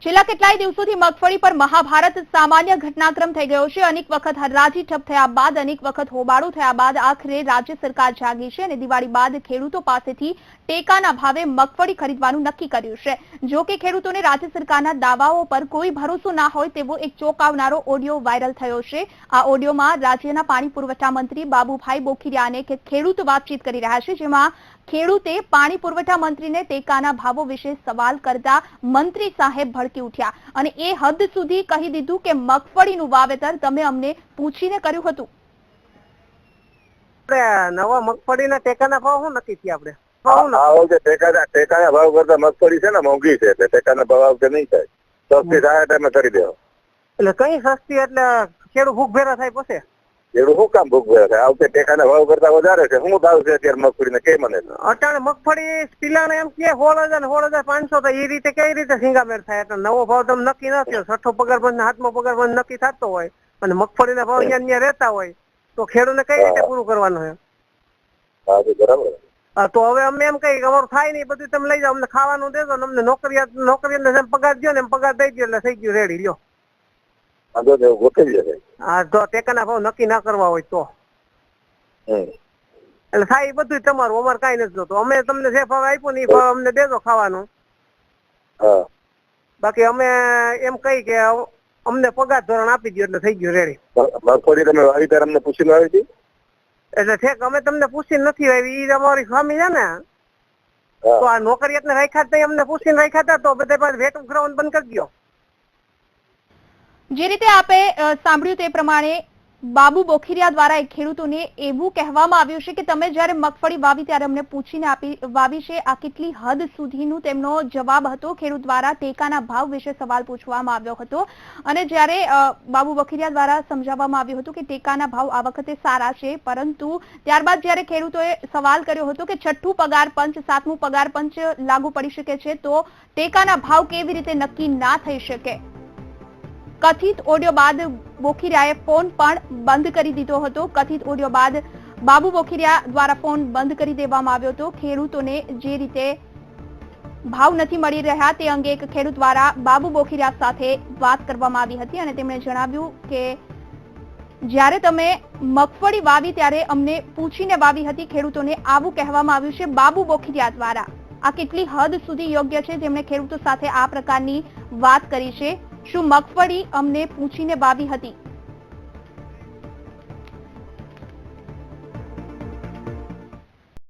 છેલ્લા કેટલાય દિવસોથી મગફળી પર મહાભારત સામાન્ય ઘટનાક્રમ થઈ ગયો છે। અનેક વખત હરાજી ઠપ થયા બાદ, અનેક વખત હોબાળો થયા બાદ આખરે રાજ્ય સરકાર જાગી છે અને દિવાળી બાદ ખેડૂતો પાસેથી ટેકાના ભાવે મગફળી ખરીદવાનું નક્કી કર્યું છે। જો કે ખેડૂતોને રાજ્ય સરકારના દાવાઓ પર કોઈ ભરોસો ના હોય તેવો એક ચોંકાવનારો ઓડિયો વાયરલ થયો છે। આ ઓડિયોમાં રાજ્યના પાણી પુરવઠા મંત્રી બાબુભાઈ બોખીરિયા અને ખેડૂત વાતચીત કરી રહ્યા છે, જેમાં ખેડૂતે પાણી પુરવઠા મંત્રીને ટેકાના ભાવો વિશે સવાલ કરતા મંત્રી સાહેબ ભડકી ઉઠ્યા અને એ હદ સુધી કહી દીધું કે મગફળીનું વાવેતર તમે અમને પૂછીને કર્યું હતું। નવા મગફળીના ટેકાના ભાવ શું નક્કી થયા? ટેકાના ભાવ કરતા મગફળી છે ને મોંઘી છે, એટલે ટેકાના ભાવ કે નહીં થાય, સસ્તી થાય ટાઈમે કરી દેવો। એટલે કઈ સસ્તી એટલે ખેડૂત ભૂખભેરા થાય પછી? ખેડૂત શું કામ ભૂખભેરા થાય? આવતે ટેકાના ભાવ કરતા વધારે છે। શું ભાવ છે અત્યારે મગફળી ને કે મને? અટાણે મગફળી પિલાને એમ કે 16,000 16,500 તો એ રીતે કઈ રીતે સિંગામેર થાય? એટલે નવો ભાવ તમે નક્કી ન થયો, 6ઠ્ઠો પગાર બંધ 7મો પગાર બંધ નક્કી થતો હોય અને મગફળીના ભાવ અહીંયા રહેતા હોય તો ખેડૂતને કઈ રીતે પૂરું કરવાનું છે? બરાબર। તો હવે અમે એમ કહીએ કે અમારું થાય નહીં, બધું તમે લઈ જાઓ, અમને ખાવાનું દેજો ને અમને નોકરિયાતને જેમ પગાર દો ને એમ પગાર દઈ દો એટલે થઈ ગયું, રેડી લ્યો। હા, તો ટેકાના ભાવ નક્કી ના કરવા હોય તો એટલે થાય એ બધું તમારું, અમારે કઈ નથી જોતું। અમે તમને જે ભાવ આપ્યો ને એ ભાવ અમને દેજો ખાવાનું, બાકી અમે એમ કહી કે અમને પગાર ધોરણ આપી દો એટલે થઈ ગયું, રેડી। મગફળી તમે વાવી ત્યારે અમને પૂછીને આવી હતી? એટલે ઠેક અમે તમને પૂછીને નથી આવી, એ અમારી સ્વામી છે ને, તો આ નોકરિયાતને રાખ્યા હતા અમને પૂછીને રાખ્યા હતા, તો બધા પાસે વેટ ઉઘરાવાનું બંધ કરી દો। જે રીતે આપે સાંભળ્યું તે પ્રમાણે બાબુ બોખીરિયા દ્વારા એક ખેડૂતોને એવું કહેવામાં આવ્યું છે કે તમે જ્યારે મગફળી વાવી ત્યારે અમને પૂછીને વાવી છે। આ કેટલી હદ સુધીનું તેમનો જવાબ હતો। ખેડૂત દ્વારા ટેકાના ભાવ વિશે સવાલ પૂછવામાં આવ્યો હતો અને જ્યારે બાબુ બોખીરિયા દ્વારા સમજાવવામાં આવ્યું હતું કે ટેકાના ભાવ આ વખતે સારા છે, પરંતુ ત્યારબાદ જ્યારે ખેડૂતોએ સવાલ કર્યો હતો કે 6ઠ્ઠું પગાર પંચ 7મું પગાર પંચ લાગુ પડી શકે છે તો ટેકાના ભાવ કેવી રીતે નક્કી ના થઈ શકે? કથિત ઓડિયો બાદ બોખીરિયાએ ફોન પણ બંધ કરી દીધો હતો। કથિત ઓડિયો બાદ બાબુ બોખીરિયા દ્વારા ફોન બંધ કરી દેવામાં આવ્યો હતો। ખેડૂતોને જે રીતે ભાવ નથી મળી રહ્યા તે અંગે એક ખેડૂત દ્વારા બાબુ બોખીરિયા સાથે વાત કરવામાં આવી હતી અને તેમણે જણાવ્યું કે જ્યારે તમે મગફળી વાવી ત્યારે અમને પૂછીને વાવી હતી। ખેડૂતોને આવું કહેવામાં આવ્યું છે બાબુ બોખીરિયા દ્વારા। આ કેટલી હદ સુધી યોગ્ય છે જેમણે ખેડૂતો સાથે આ પ્રકારની વાત કરી છે? શું મગફળી અમને પૂછીને વાવી હતી?